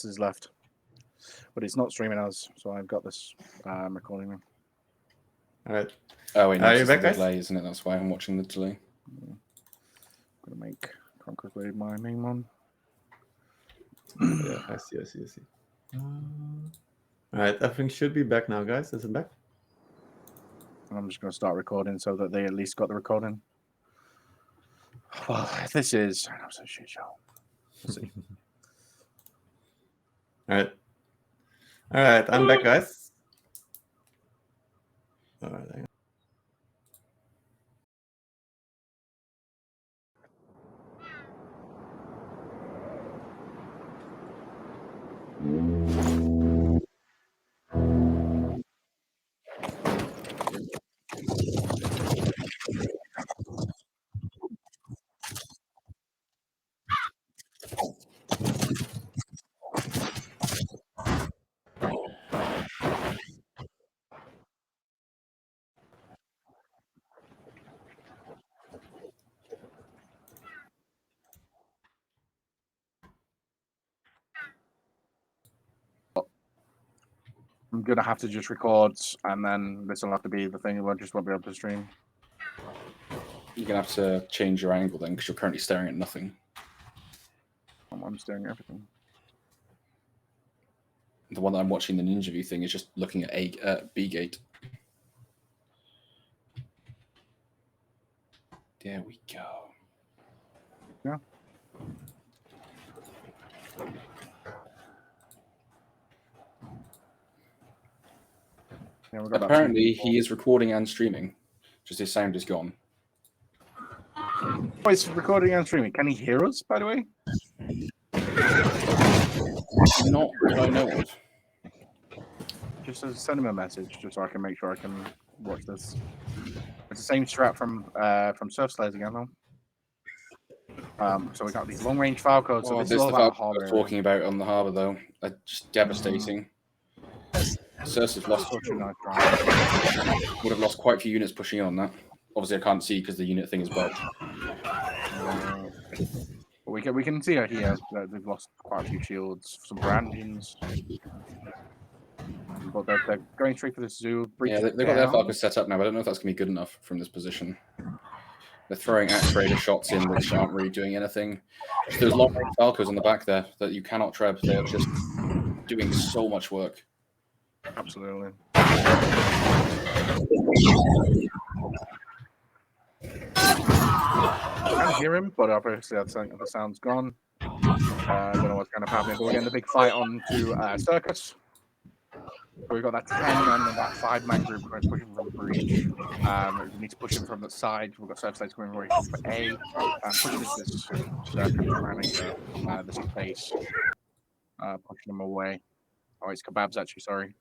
is left, but it's not streaming as, so I've got this recording now. All right. Oh wait, no, Are you back, the guys? delay, isn't it? That's why I'm watching the delay. I'm gonna make Conquerors Blade my main one. Yeah, I see. All right, everything should be back now, guys. Is it back? I'm just gonna start recording so that they at least got the recording. Well, this is an absolute shit show. We'll see. All right, I'm back, guys. All right, hang on. I'm gonna have to just record, and then this will have to be the thing. I just won't be able to stream. You're gonna have to change your angle then, because you're currently staring at nothing. I'm staring at everything. The one that I'm watching, the Ninja View thing, is just looking at B gate. There we go. Yeah. Yeah, apparently, he is recording and streaming. Just his sound is gone. Oh, it's recording and streaming. Can he hear us, by the way? Not that I know of. Just send him a message, just so I can make sure I can watch this. It's the same strat from SerfSlayer again, though. So we got these long-range file codes. So this is all about the harbor. Talking about on the harbor, though, just devastating. Surf has lost. Would have lost quite a few units pushing on that. Obviously, I can't see because the unit thing is bugged. But we can see it here that they've lost quite a few shields, some brandings. But they're going straight for the zoo. Yeah, they've got their Falcons set up now, but I don't know if that's going to be good enough from this position. They're throwing Axe-Raider shots in, which aren't really doing anything. There's long-range Falcons on the back there that you cannot treb. They're just doing so much work. Absolutely. I can hear him, but obviously the sound's gone. I don't know what's kind of happening, but we're getting a big fight on to Circus. So we've got that 10 and that 5-man group going to push him from the breach. We need to push him from the side. We've got SerfSlayer going right for A. Pushing this Circus, trying to get this space. Pushing him away. Oh, it's KEBABs, actually, sorry.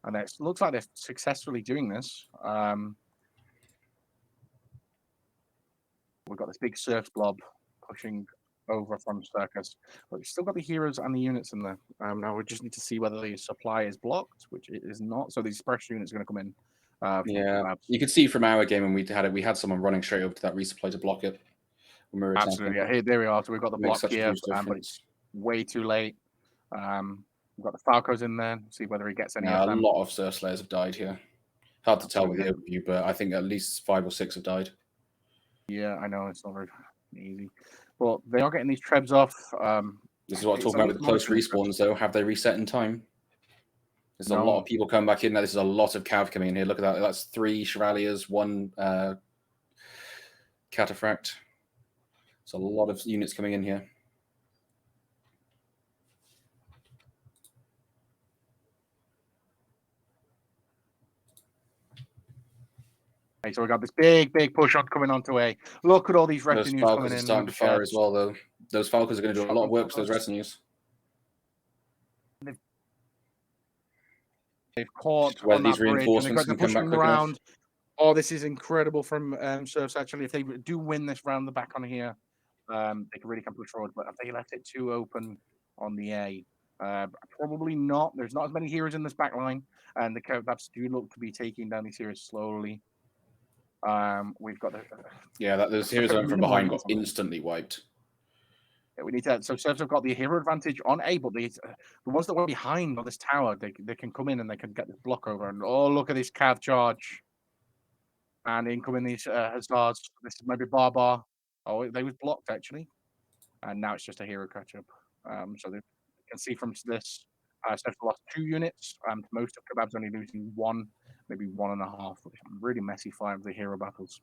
And it looks like they're successfully doing this. We've got this big surf blob pushing over from Circus, but we've still got the heroes and the units in there. Now we just need to see whether the supply is blocked, which it is not. So these express units are going to come in. Yeah, you could see from our game when we had someone running straight over to that resupply to block it. When we were absolutely, yeah. Here, there we are. So we've got the block here, but it's way too late. We've got the Falcos in there. See whether he gets any of them. A lot of SerfSlayers have died here. Hard to tell with the overview, but I think at least 5 or 6 have died. Yeah, I know it's not very easy, but they are getting these trebs off. This is what I'm talking about with the close respawns, though. Have they reset in time? There's a lot of people coming back in now. This is a lot of cav coming in here. Look at that. That's 3 Chevaliers, 1 Cataphract. It's a lot of units coming in here. Okay, so we got this big push on coming onto A. Look at all these retinues coming in. Starting to fire as well, though. Those Falcons are going to do a lot of work for those retinues. They've caught on these reinforcements and they're pushing around. Oh, this is incredible from Surfs. Actually, if they do win this round the back on here, they can really push forward. But if they left it too open on the A, probably not. There's not as many heroes in this back line, and the KEBABs do look to be taking down these heroes slowly. We've got those heroes from behind got instantly wiped. We need to. So Serfs have got the hero advantage on A, but the ones that were behind on this tower, they can come in and they can get this block over. And oh, look at this cav charge. And incoming these hussars. This is maybe Barbar. Oh, they was blocked actually. And now it's just a hero catch up. So they can see from this, Serfs lost 2 units. Most of KEBABs only losing 1, maybe 1.5. Really messy fight of the hero battles.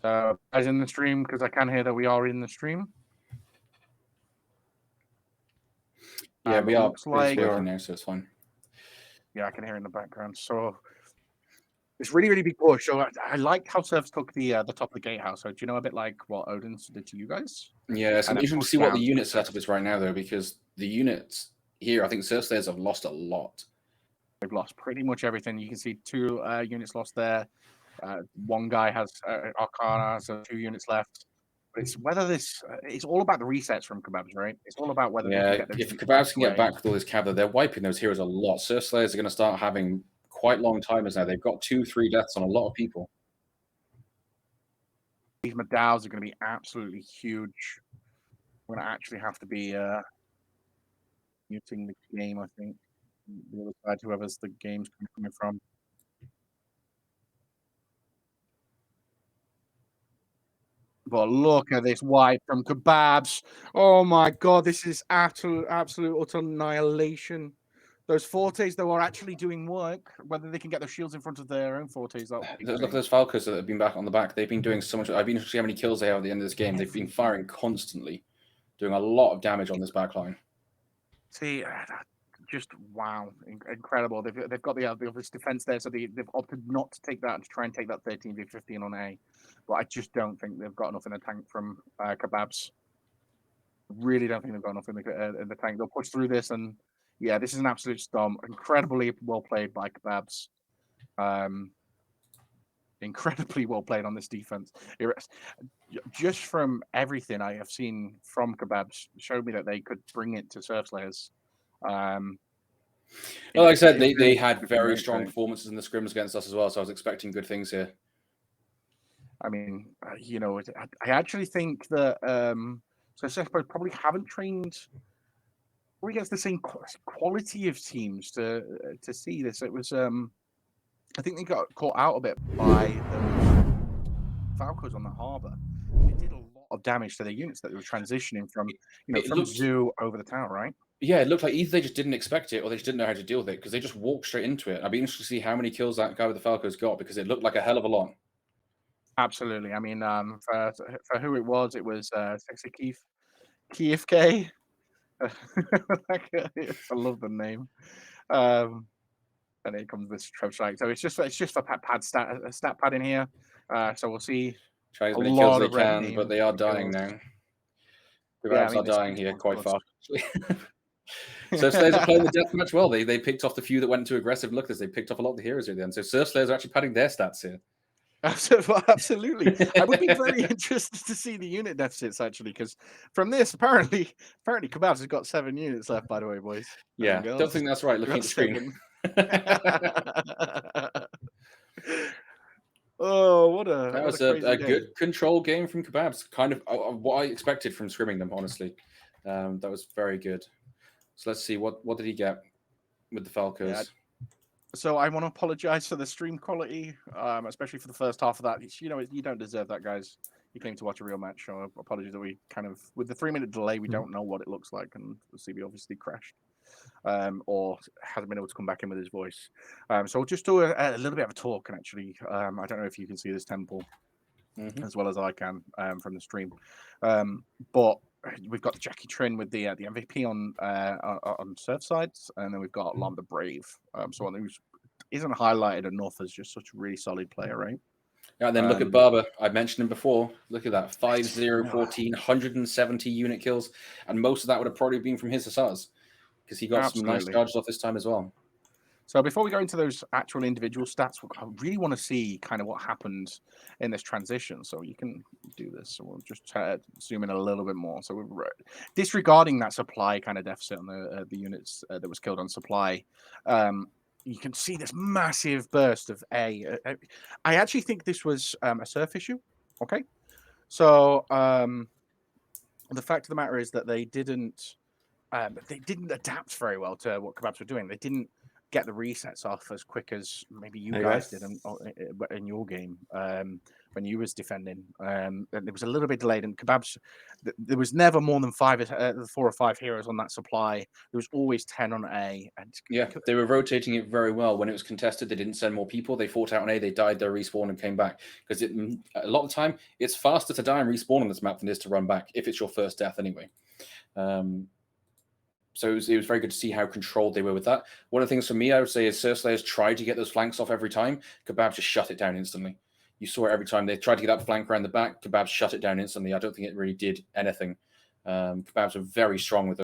So, guys in the stream, because I can hear that we are in the stream. Yeah, we are. Looks like working now, so it's fine. Yeah, I can hear in the background. So it's really, really big push. So I liked how Serfs took the top of the gatehouse. So do you know a bit like what Odin's did to you guys? Yeah, it's And then interesting to push see what down the to unit the setup is right now, though, because the units here, I think SerfSlayers have lost a lot. They've lost pretty much everything. You can see 2 units lost there. One guy has Arcana, so 2 units left. But it's whether this. It's all about the resets from KEBABs, right? It's all about whether they can get those. If KEBABs can get back with all this cav, they're wiping those heroes a lot. SerfSlayers are going to start having quite long timers now. They've got 2-3 deaths on a lot of people. These Medaus are going to be absolutely huge. We're going to actually have to be muting the game, I think. The other side, whoever's the game's coming from. But look at this wipe from KEBABs. Oh my god, this is absolute utter annihilation. Those fortes, though, are actually doing work. Whether they can get their shields in front of their own fortes. Look at those Falcos that have been back on the back. They've been doing so much. I've been interested how many kills they have at the end of this game. They've been firing constantly, doing a lot of damage on this back line. See, just wow, incredible. They've got the obvious defense there, so they've opted not to take that and to try and take that 13v15 on A. But I just don't think they've got enough in the tank from KEBABs. Really don't think they've got enough in the tank. They'll push through this, and yeah, this is an absolute storm. Incredibly well played by KEBABs. Incredibly well played on this defense. Just from everything I have seen from KEBABs, showed me that they could bring it to SerfSlayers. Well, like I said, they had very strong performances in the scrims against us as well, so I was expecting good things here. I mean, you know, I actually think that so SerfSlayers probably haven't trained against the same quality of teams to see this. It was I think they got caught out a bit by those Falcos on the harbour. It did a lot of damage to their units that they were transitioning from, from Zoo over the tower, right? Yeah, it looked like either they just didn't expect it or they just didn't know how to deal with it because they just walked straight into it. I'd be interested to see how many kills that guy with the Falcos got because it looked like a hell of a lot. Absolutely. I mean, for who it was Sexy Keith K. I love the name. And here comes this trev strike. So it's just for stat pad in here. So we'll see. Try as many kills they can, but they are dying now. KEBABs are dying here quite fast. So SerfSlayers are playing the deathmatch well. They picked off the few that went into aggressive lookers. They picked off a lot of the heroes at the end. So SerfSlayers are actually padding their stats here. Absolutely. I would be very interested to see the unit deficits actually, because from this, apparently KEBABs has got 7 units left, by the way, boys. Yeah, don't think that's right. Looking at the screen. Oh, what a that was a good control game from KEBABs. Kind of what I expected from scrimming them, honestly. That was very good. So let's see what did he get with the Falcos. Yeah. So I want to apologize for the stream quality, especially for the first half of that. You don't deserve that, guys. You came to watch a real match. So apologies that we kind of, with the 3-minute delay, we don't know what it looks like, and the Seabee obviously crashed, or hasn't been able to come back in with his voice. So we'll just do a little bit of a talk, and actually, I don't know if you can see this temple as well as I can from the stream, but we've got the Jackie Trin with the MVP on Surf sides, and then we've got Lom the Brave, someone who isn't highlighted enough as just such a really solid player, right? Yeah, and then look at Barber. I mentioned him before. Look at that, 5-0, 14, 170 unit kills, and most of that would have probably been from his hussars because he got some nice charges off this time as well. So before we go into those actual individual stats, I really want to see kind of what happened in this transition. So you can do this. So we'll just zoom in a little bit more. So we're disregarding that supply kind of deficit on the units that was killed on supply. you can see this massive burst of A. I actually think this was a surf issue. Okay, so the fact of the matter is that they didn't adapt very well to what KEBABs were doing. They didn't get the resets off as quick as maybe you Hey, guys guys. did in your game when you was defending. It was a little bit delayed, and KEBABs. There was never more than 4 or 5 heroes on that supply. There was always 10 on A. And Yeah, they were rotating it very well. When it was contested, they didn't send more people. They fought out on A, they died, they respawned and came back. Because a lot of the time, it's faster to die and respawn on this map than it is to run back, if it's your first death anyway. So it was very good to see how controlled they were with that. One of the things for me, I would say, is SerfSlayers tried to get those flanks off every time. KEBABs just shut it down instantly. You saw it every time. They tried to get that flank around the back. KEBABs shut it down instantly. I don't think it really did anything. KEBABs were very strong with